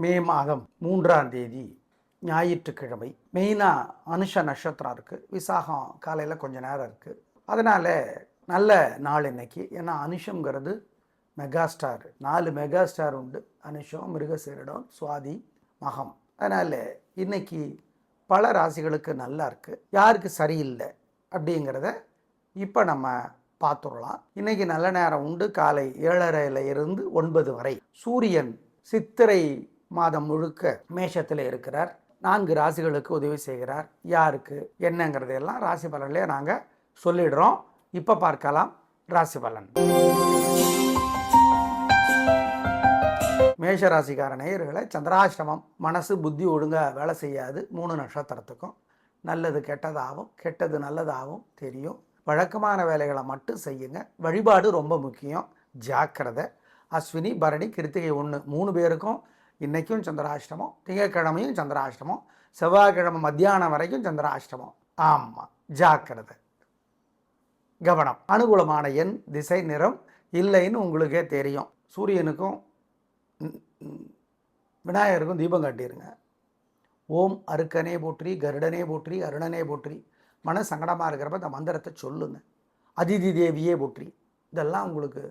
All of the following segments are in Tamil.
மே மாதம் 3ஆம் தேதி ஞாயிற்றுக்கிழமை. மெயினாக அனுஷ நட்சத்திரம் இருக்குது. விசாகம் காலையில் கொஞ்சம் நேரம் இருக்குது. அதனால் நல்ல நாள் இன்னைக்கு. ஏன்னா அனுஷங்கிறது மெகாஸ்டார். 4 மெகாஸ்டார் உண்டு. அனுஷம், மிருகசீரிடம், சுவாதி, மகம். அதனால் இன்னைக்கு பல ராசிகளுக்கு நல்லா இருக்குது. யாருக்கு சரியில்லை அப்படிங்கிறத இப்போ நம்ம பார்த்துடலாம். இன்றைக்கி நல்ல நேரம் உண்டு. காலை 7:30 இருந்து 9 வரை. சூரியன் சித்திரை மாதம் முழுக்க மேஷத்தில் இருக்கிறார். 4 ராசிகளுக்கு உதவி செய்கிறார். யாருக்கு என்னங்கிறதையெல்லாம் ராசி பலன்லேயே நாங்கள் சொல்லிடுறோம். இப்போ பார்க்கலாம் ராசி பலன். மேஷ ராசிக்கார நேயர்களை, சந்திராஷ்டமம். மனசு புத்தி ஒழுங்காக வேலை செய்யாது. 3 நட்சத்திரத்துக்கும் நல்லது கெட்டதாகவும் கெட்டது நல்லதாகவும் தெரியும். வழக்கமான வேலைகளை மட்டும் செய்யுங்க. வழிபாடு ரொம்ப முக்கியம். ஜாக்கிரதை. அஸ்வினி, பரணி, கிருத்திகை 1 3 பேருக்கும் இன்றைக்கும் சந்திராஷ்டமம். திங்கட்கிழமையும் சந்திராஷ்டமம். செவ்வாய்க்கிழமை மத்தியானம் வரைக்கும் சந்திராஷ்டமம். ஆமாம், ஜாக்கிரதை, கவனம். அனுகூலமான எண், திசை, நிறம் இல்லைன்னு உங்களுக்கே தெரியும். சூரியனுக்கும் விநாயகருக்கும் தீபம் காட்டிடுங்க. ஓம் அருக்கனே போற்றி, கருடனே போற்றி, அருணனே போற்றி. மன சங்கடமாக இருக்கிறப்ப இந்த மந்திரத்தை சொல்லுங்க. அதிதி தேவியே போற்றி. இதெல்லாம் உங்களுக்கு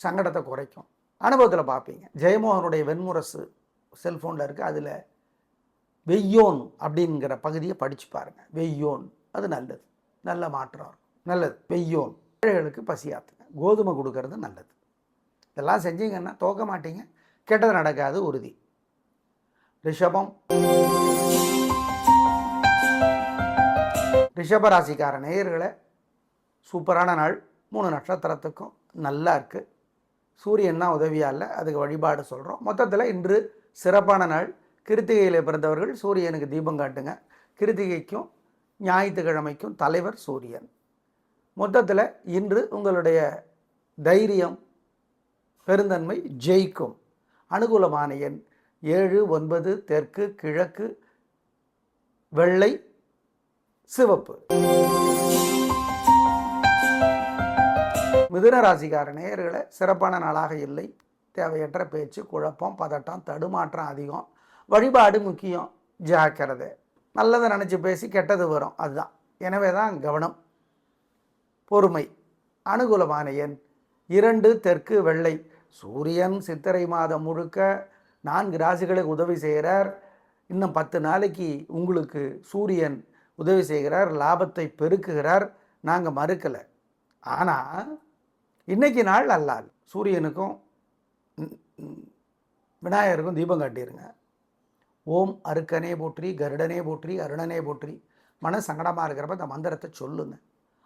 சங்கடத்தை குறைக்கும். அனுபவத்தில் பார்ப்பீங்க. ஜெயமோகனுடைய வெண்முரசு செல்ஃபோனில் இருக்குது. அதில் வெய்யோன் அப்படிங்கிற பகுதியை படித்து பாருங்கள். வெய்யோன், அது நல்லது. நல்ல மாற்றம் நல்லது. வெய்யோன். ஏழைகளுக்கு பசியாத்துங்க. கோதுமை கொடுக்கறது நல்லது. இதெல்லாம் செஞ்சீங்கன்னா தோக்க மாட்டீங்க. கெட்டது நடக்காது உறுதி. ரிஷபம். ரிஷபராசிக்கார நேயர்களை, சூப்பரான நாள். 3 நட்சத்திரத்துக்கும் நல்லா இருக்குது. சூரியன் தான் உதவியாக இல்லை, அதுக்கு வழிபாடு சொல்கிறோம். மொத்தத்தில் இன்று சிறப்பான நாள். கிருத்திகையில் பிறந்தவர்கள் சூரியனுக்கு தீபம் காட்டுங்க. கிருத்திகைக்கும் ஞாயிற்றுக்கிழமைக்கும் தலைவர் சூரியன். மொத்தத்தில் இன்று உங்களுடைய தைரியம், பெருந்தன்மை ஜெயிக்கும். அனுகூலமான எண் 7, 9, தெற்கு, கிழக்கு, வெள்ளை, சிவப்பு. மிதுன ராசிக்கார நேயர்களை, சிறப்பான நாளாக இல்லை. தேவையற்ற பேச்சு, குழப்பம், பதட்டம், தடுமாற்றம் அதிகம். வழிபாடு முக்கியம். ஜாக்கிரதை. நல்லதை நினச்சி பேசி கெட்டது வரும். அதுதான். எனவே தான் கவனம், பொறுமை. அனுகூலமான எண் 2, தெற்கு, வெள்ளை. சூரியன் சித்திரை மாதம் முழுக்க 4 ராசிகளுக்கு உதவி செய்கிறார். இன்னும் 10 நாளைக்கு உங்களுக்கு சூரியன் உதவி செய்கிறார். லாபத்தை பெருக்குகிறார். நாங்கள் மறுக்கலை. ஆனால் இன்றைக்கி நாள் அல்லாது. சூரியனுக்கும் விநாயகருக்கும் தீபம் காட்டிடுங்க. ஓம் அருக்கனே போற்றி, கருடனே போற்றி, அருணனே போற்றி. மன சங்கடமாக இருக்கிறப்ப இந்த மந்திரத்தை சொல்லுங்க.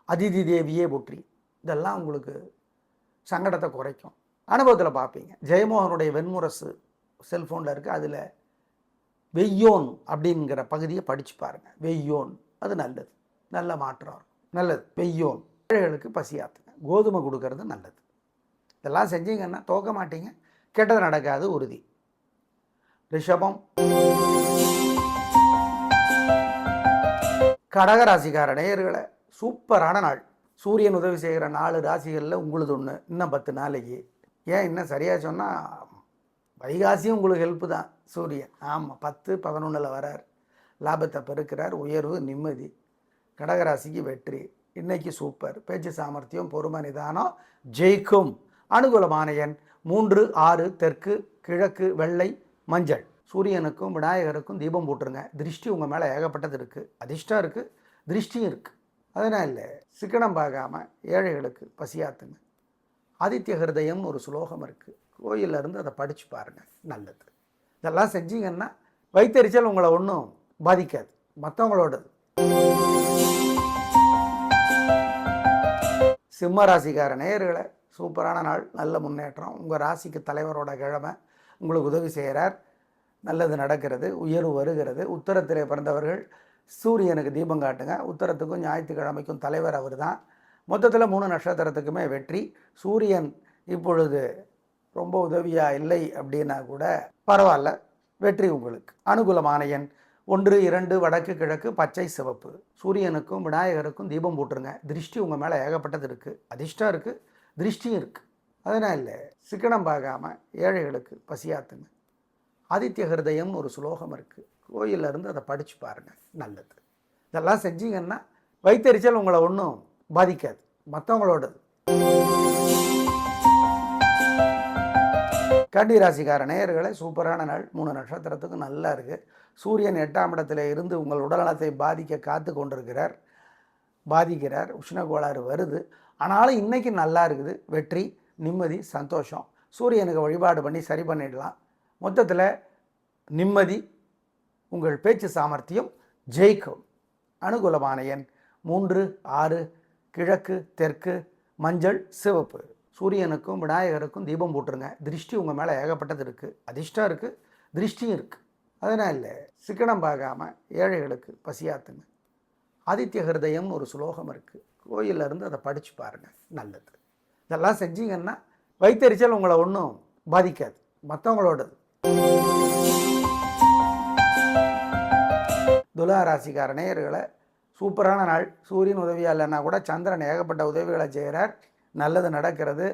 அதிதி தேவியே போற்றி. இதெல்லாம் உங்களுக்கு சங்கடத்தை குறைக்கும். அனுபவத்தில் பார்ப்பீங்க. ஜெயமோகனுடைய வெண்முரசு செல்ஃபோனில் இருக்குது. அதில் வெய்யோன் அப்படிங்கிற பகுதியை படித்து பாருங்கள். வெய்யோன், அது நல்லது. நல்ல மாற்றம் நல்லது. வெய்யோன். ஏழைகளுக்கு பசியாத்துங்க. கோதுமை கொடுக்கறது நல்லது. இதெல்லாம் செஞ்சீங்கன்னா தோக்க மாட்டீங்க. கெட்டது நடக்காது உறுதி. ரிஷபம். கடகராசிக்கார நேயர்களை, சூப்பரான நாள். சூரியன் உதவி செய்கிற 4 ராசிகளில் உங்களுது ஒன்று. இன்னும் 10 நாளைக்கு. ஏன் இன்னும் சரியாக சொன்னால் வைகாசியும் உங்களுக்கு ஹெல்ப்பு தான். சூரியன் ஆமாம் 10, 11 வரார். லாபத்தை பெருக்கிறார். உயர்வு, நிம்மதி. கடகராசிக்கு வெற்றி. இன்னைக்கு சூப்பர். பேச்சு சாமர்த்தியம், பொறுமை, நிதானம் ஜெயிக்கும். அனுகூலமான எண் 3, 6, தெற்கு, கிழக்கு, வெள்ளை, மஞ்சள். சூரியனுக்கும் விநாயகருக்கும் தீபம் போட்டுருங்க. திருஷ்டி உங்கள் மேலே ஏகப்பட்டது இருக்குது. அதிர்ஷ்டம் இருக்குது, திருஷ்டியும் இருக்குது. அதனால் இல்லை, சிக்கனம் பார்க்காம ஏழைகளுக்கு பசியாத்துங்க. ஆதித்ய ஹிருதயம்னு ஒரு ஸ்லோகம் இருக்குது. கோயிலில் இருந்து அதை படித்து பாருங்கள். நல்லது. இதெல்லாம் செஞ்சீங்கன்னா வைத்தறிச்சல் உங்களை ஒன்றும் பாதிக்காது. மற்றவங்களோடது. சிம்ம ராசிக்கார நேயர்களை, சூப்பரான நாள். நல்ல முன்னேற்றம். உங்கள் ராசிக்கு தலைவரோட கிழமை உங்களுக்கு உதவி செய்கிறார். நல்லது நடக்கிறது. உயர்வு வருகிறது. உத்தரத்திலே பிறந்தவர்கள் சூரியனுக்கு தீபம் காட்டுங்க. உத்தரத்துக்கும் ஞாயிற்றுக்கிழமைக்கும் தலைவர் அவர் தான். மொத்தத்தில் 3 நட்சத்திரத்துக்குமே வெற்றி. சூரியன் இப்பொழுது ரொம்ப உதவியாக இல்லை அப்படின்னா கூட பரவாயில்ல, வெற்றி உங்களுக்கு. அனுகூலமான எண் 1, 2, வடக்கு, கிழக்கு, பச்சை, சிவப்பு. சூரியனுக்கும் விநாயகருக்கும் தீபம் போட்டுருங்க. திருஷ்டி உங்கள் மேலே ஏகப்பட்டது இருக்குது. அதிர்ஷ்டம் இருக்குது, திருஷ்டியும் இருக்குது. அதனால் இல்லை, சிக்கனம் பார்க்காம ஏழைகளுக்கு பசியாத்துங்க. ஆதித்ய ஹிருதயம்னு ஒரு ஸ்லோகம் இருக்குது, கோயிலில் இருந்து அதை படித்து பாருங்கள், நல்லது. இதெல்லாம் செஞ்சீங்கன்னா வயிற்றெரிச்சல் உங்களை ஒன்றும் பாதிக்காது, மற்றவங்களோடது. கன்னி ராசிக்கார நேயர்களே, சூப்பரான நாள். 3 நட்சத்திரத்துக்கும் நல்லா இருக்குது. சூரியன் 8ஆம் இடத்துல இருந்து உங்கள் உடல்நலத்தை பாதிக்க காத்து கொண்டிருக்கிறார், பாதிக்கிறார். உஷ்ணகோளாறு வருது, ஆனாலும் இன்றைக்கி நல்லா இருக்குது. வெற்றி, நிம்மதி, சந்தோஷம். சூரியனுக்கு வழிபாடு பண்ணி சரி பண்ணிடலாம். மொத்தத்தில் நிம்மதி, உங்கள் பேச்சு சாமர்த்தியம் ஜெயிக்கும். அனுகூலமான எண் 3, 6, கிழக்கு, தெற்கு, மஞ்சள், சிவப்பு. சூரியனுக்கும் விநாயகருக்கும் தீபம் போட்டுருங்க. திருஷ்டி உங்கள் மேலே ஏகப்பட்டது இருக்குது, அதிர்ஷ்டம் இருக்குது, திருஷ்டியும் இருக்குது. அதனால் சிக்கனம் பார்க்காம ஏழைகளுக்கு பசியாத்துங்க. ஆதித்ய ஹிருதயம்னு ஒரு ஸ்லோகம் இருக்குது, கோயிலில் இருந்து அதை படித்து பாருங்கள், நல்லது. இதெல்லாம் செஞ்சீங்கன்னா வயிற்றெரிச்சல் உங்களை ஒன்றும் பாதிக்காது, மற்றவங்களோடது. துலா ராசிக்கார நேயர்களை, சூப்பரான நாள். சூரியன் உதவியாக இல்லைன்னா கூட சந்திரன் ஏகப்பட்ட உதவிகளை செய்கிறார். நல்லது நடக்கிறது,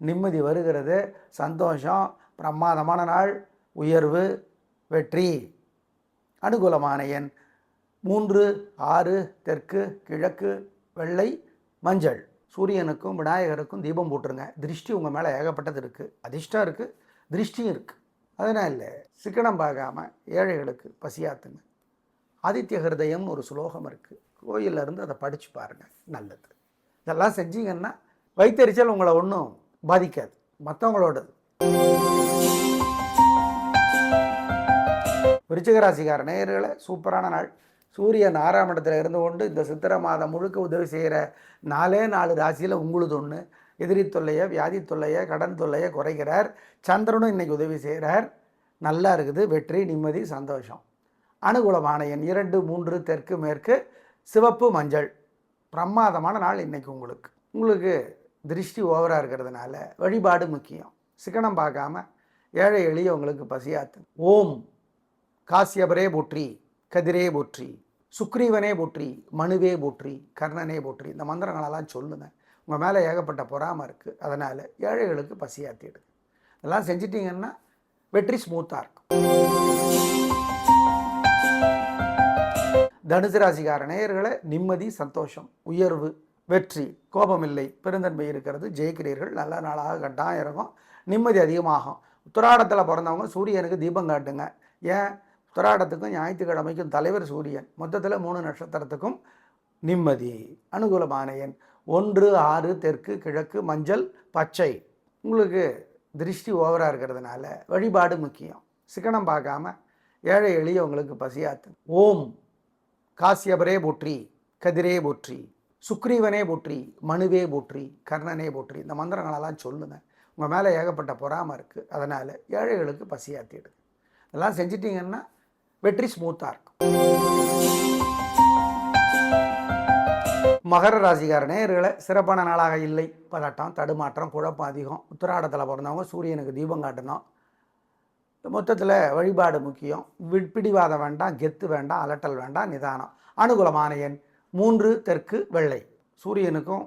நிம்மதி வருகிறது, சந்தோஷம். பிரமாதமான நாள், உயர்வு, வெற்றி. அனுகூலமான எண் 3, 6, தெற்கு, கிழக்கு, வெள்ளை, மஞ்சள். சூரியனுக்கும் விநாயகருக்கும் தீபம் போட்டுருங்க. திருஷ்டி உங்கள் மேலே ஏகப்பட்டது இருக்குது, அதிர்ஷ்டம் இருக்குது, திருஷ்டியும் இருக்குது. அதனால் சிக்கனம் பார்க்காம ஏழைகளுக்கு பசியாத்துங்க. ஆதித்ய ஹிருதயம்னு ஒரு ஸ்லோகம் இருக்குது, கோயிலில் இருந்து அதை படித்து பாருங்கள், நல்லது. இதெல்லாம் செஞ்சீங்கன்னா வயிற்றெரிச்சல் உங்களை ஒன்றும் பாதிக்காது, மற்றவங்களோடது. விருச்சிக ராசிக்கார நேயர்களை, சூப்பரான நாள். சூரியன் 6ஆம் இடத்துல இருந்து கொண்டு இந்த சித்திரை மாதம் முழுக்க உதவி செய்கிற 4 ராசியில் உங்களுது ஒன்று. எதிரி தொல்லையை, வியாதி தொல்லையை, கடன் தொல்லையை குறைக்கிறார். சந்திரனும் இன்றைக்கி உதவி செய்கிறார், நல்லா இருக்குது. வெற்றி, நிம்மதி, சந்தோஷம். அனுகூலமான எண் 2, 3, தெற்கு, மேற்கு, சிவப்பு, மஞ்சள். பிரமாதமான நாள் இன்றைக்கி உங்களுக்கு திருஷ்டி ஓவராக இருக்கிறதுனால வழிபாடு முக்கியம். சிக்கனம் பார்க்காம ஏழை எளிய உங்களுக்கு பசியாத்து. ஓம் காசியபரே போற்றி, கதிரே போற்றி, சுக்ரீவனே போற்றி, மனுவே போற்றி, கர்ணனே போற்றி. இந்த மந்திரங்களெல்லாம் சொல்லுங்கள். உங்கள் மேலே ஏகப்பட்ட பொறாமை இருக்குது, அதனால் ஏழைகளுக்கு பசியாத்திடுது. இதெல்லாம் செஞ்சிட்டிங்கன்னா வெற்றி ஸ்மூத்தாக இருக்கும். தனுசு ராசிக்கார நேயர்களை, நிம்மதி, சந்தோஷம், உயர்வு, வெற்றி, கோபமில்லை, பெருந்தன்மை இருக்கிறது, ஜெயிக்கிறீர்கள். நல்ல நாளாக கட்டாயம் இருக்கும், நிம்மதி அதிகமாகும். உத்திராடத்தில் பிறந்தவங்க சூரியனுக்கு தீபம் காட்டுங்க. ஏன்? உத்திராடத்துக்கும் ஞாயிற்றுக்கிழமைக்கும் தலைவர் சூரியன். மொத்தத்தில் 3 நட்சத்திரத்துக்கும் நிம்மதி. அனுகூலமான எண் 1, 6, தெற்கு, கிழக்கு, மஞ்சள், பச்சை. உங்களுக்கு திருஷ்டி ஓவராக இருக்கிறதுனால வழிபாடு முக்கியம். சிக்கனம் பார்க்காம ஏழை எளிய உங்களுக்கு பசியாத்து. ஓம் காசியபரே போற்றி, கதிரே போற்றி, சுக்ரீவனே போற்றி, மனுவே போற்றி, கர்ணனே போற்றி. இந்த மந்திரங்களெல்லாம் சொல்லுங்கள். உங்கள் மேலே ஏகப்பட்ட பொறாமை இருக்குது, அதனால் ஏழைகளுக்கு பசியாத்திடுது. இதெல்லாம் செஞ்சிட்டிங்கன்னா வெற்றி ஸ்மூத்தாக இருக்கும். மகர ராசிக்கார நேயர்களை, சிறப்பான நாளாக இல்லை. பதட்டம், தடுமாற்றம், குழப்பம் அதிகம். உத்திராடத்தில் பிறந்தவங்க சூரியனுக்கு தீபம் காட்டணும். மொத்தத்தில் வழிபாடு முக்கியம். பிடிவாதம் வேண்டாம், கெத்து வேண்டாம், அலட்டல் வேண்டாம், நிதானம். அனுகூலமான எண் 3, தெற்கு, வெள்ளை. சூரியனுக்கும்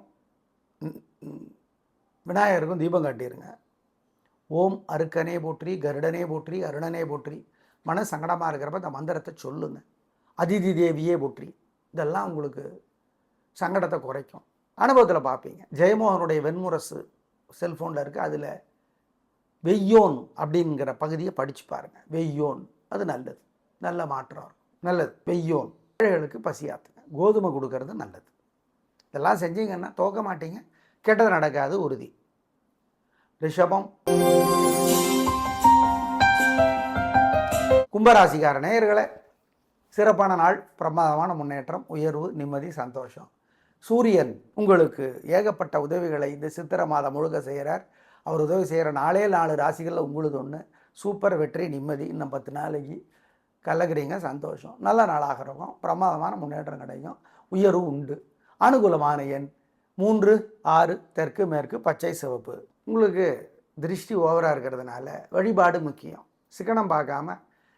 விநாயகருக்கும் தீபம் காட்டிடுங்க. ஓம் அருக்கனே போற்றி, கருடனே போற்றி, அருணனே போற்றி. மன சங்கடமாக இருக்கிறப்ப இந்த மந்திரத்தை சொல்லுங்கள். அதிதி தேவியே போற்றி. இதெல்லாம் உங்களுக்கு சங்கடத்தை குறைக்கும். அனுபவத்தில் பார்ப்பீங்க. ஜெயமோகனுடைய வெண்முரசு செல்ஃபோனில் இருக்குது, அதில் வெய்யோன் அப்படிங்கிற பகுதியை படித்து பாருங்கள். வெய்யோன், அது நல்லது, நல்ல மாற்றம், நல்லது. வெய்யோன். ஏழைகளுக்கு பசியாத்துங்க. கோதுமை கொடுக்கறது நல்லது. இதெல்லாம் செஞ்சீங்கன்னா தோக்க மாட்டீங்க, கெட்டது நடக்காது, உறுதி. ரிஷபம். கும்பராசிக்கார நேயர்களை, சிறப்பான நாள், பிரமாதமான முன்னேற்றம், உயர்வு, நிம்மதி, சந்தோஷம். சூரியன் உங்களுக்கு ஏகப்பட்ட உதவிகளை இந்த சித்திரை மாதம் முழுக்க செய்கிறார். அவர் உதவி செய்கிற 4 ராசிகளில் உங்களுது ஒன்று. சூப்பர், வெற்றி, நிம்மதி. இன்னும் 10 நாளைக்கு கலக்கிறீங்க, சந்தோஷம். நல்ல நாளாக இருக்கும், பிரமாதமான முன்னேற்றம் கிடைக்கும், உயர்வு உண்டு. அனுகூலமான எண் 3, 6, தெற்கு, மேற்கு, பச்சை, சிவப்பு. உங்களுக்கு திருஷ்டி ஓவராக இருக்கிறதுனால வழிபாடு முக்கியம். சிக்கனம் பார்க்காம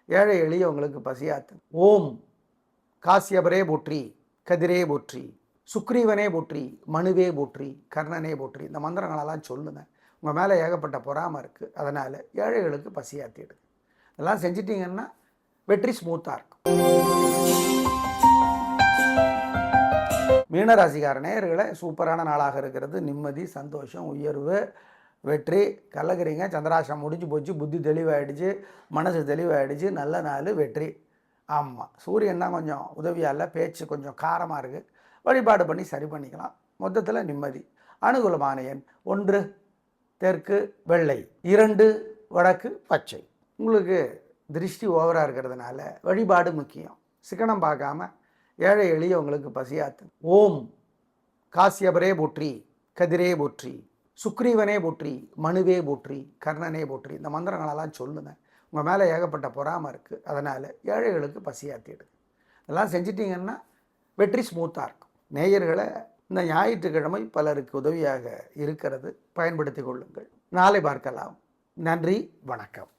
ஏழை எளிய உங்களுக்கு பசியாத்து. ஓம் காசியபரே போற்றி, கதிரே போற்றி, சுக்ரீவனே போற்றி, மனுவே போற்றி, கர்ணனே போற்றி. இந்த மந்திரங்களெல்லாம் சொல்லுங்கள். உங்கள் மேலே ஏகப்பட்ட பொறாமை இருக்குது, அதனால் ஏழைகளுக்கு பசியாத்திடுது. இதெல்லாம் செஞ்சிட்டிங்கன்னா வெற்றி ஸ்மூத்தாக இருக்கும். மீனராசிக்கார நேயர்களே, சூப்பரான நாளாக இருக்கிறது. நிம்மதி, சந்தோஷம், உயர்வு, வெற்றி. கலக்கிறீங்க, சந்திராஷ்டிரம் முடிஞ்சு போச்சு, புத்தி தெளிவாயிடுச்சு, மனசு தெளிவாயிடுச்சு, நல்ல நாள், வெற்றி. ஆமாம், சூரியன் தான் கொஞ்சம் உதவியால் பேச்சு கொஞ்சம் காரமாக இருக்குது, வழிபாடு பண்ணி சரி பண்ணிக்கலாம். மொத்தத்தில் நிம்மதி. அனுகூலமான எண் 1 தெற்கு வெள்ளை, 2 வடக்கு பச்சை. உங்களுக்கு திருஷ்டி ஓவராக இருக்கிறதுனால வழிபாடு முக்கியம். சிக்கனம் பார்க்காம ஏழை எளிய உங்களுக்கு பசியாத்து. ஓம் காசியபரே போற்றி, கதிரே போற்றி, சுக்ரீவனே போற்றி, மனுவே போற்றி, கர்ணனே போற்றி. இந்த மந்திரங்களெல்லாம் சொல்லுங்கள். உங்கள் மேலே ஏகப்பட்ட பொறாமை இருக்குது, அதனால் ஏழைகளுக்கு பசியாத்திடுங்க. இதெல்லாம் செஞ்சிட்டிங்கன்னா வெற்றி ஸ்மூத்தாக இருக்கும். நேயர்களை, இந்த ஞாயிற்றுக்கிழமை பலருக்கு உதவியாக இருக்கிறது, பயன்படுத்தி கொள்ளுங்கள். நாளை பார்க்கலாம். நன்றி, வணக்கம்.